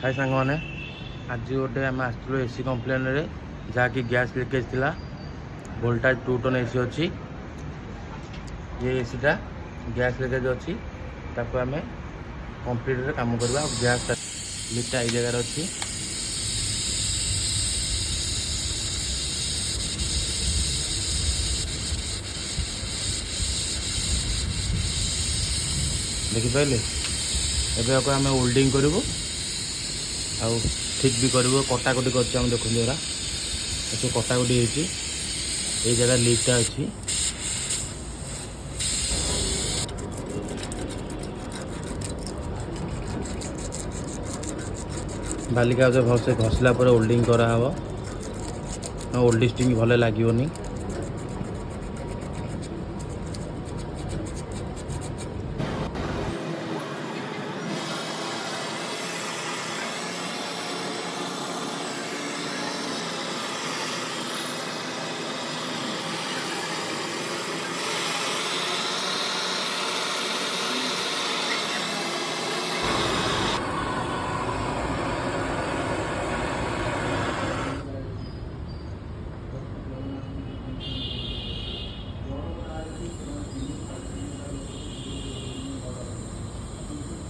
हाय सांग मैंने आज गोटे आम आसलु एसी कम्प्लेन रे जहाँकि गैस लिकेज थिला वोल्टेज 2 टन एसी अच्छी ये एसीटा गैस लिकेज अच्छी ताको आम कंप्लीट काम करवा गैस लीकटा ये जगार अच्छी देखिपारे एवं आम होल्डिंग करूँ आउ ठीक भी करूँ कटाकटी कर देखो जरा सब कटाकटी ये जगह लीकटा अच्छी बालिका भलसे घसला होल्डिंग कराव होल्डिंग स्टिंग भले लगे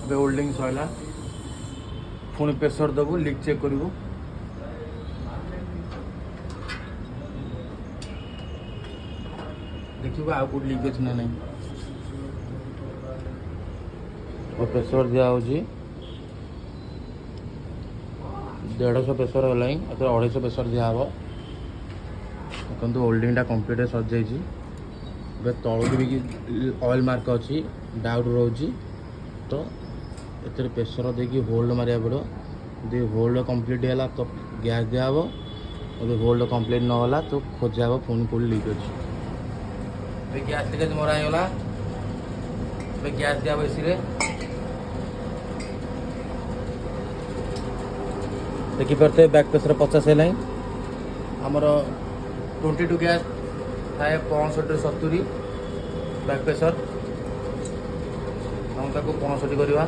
होल्डिंग सरला पुणी प्रेसर दबु लीक चेक करूँ देखिए आउ कौट लीक अच्छे ना नहीं प्रेसर दिया 150 प्रेसर है 250 प्रेसर दिहब देखो होल्डिंग कंप्लीट सर जाइए तौक भी ऑयल मार्क अच्छी डाउट रोची तो ये प्रेसर देखिए होल्ड मारे पड़ो जो होल्ड कंप्लीट है तो गैस दिहब जो होल्ड कंप्लीट नगला तो खोजा हे पुणी कौन लीक अच्छे गैस लीकेज मरागला गैस दिहब एसी देखिपे बैक प्रेसर 50 है आमर 22 गैस थाए 65 70 बैक प्रेसर हम 65 करवा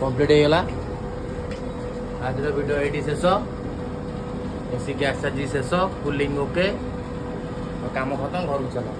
कंप्लीट होगा आज वीडियो ये शेष एसी गैस चार्ज शेष कूलिंग ओके काम खत्म घर चला।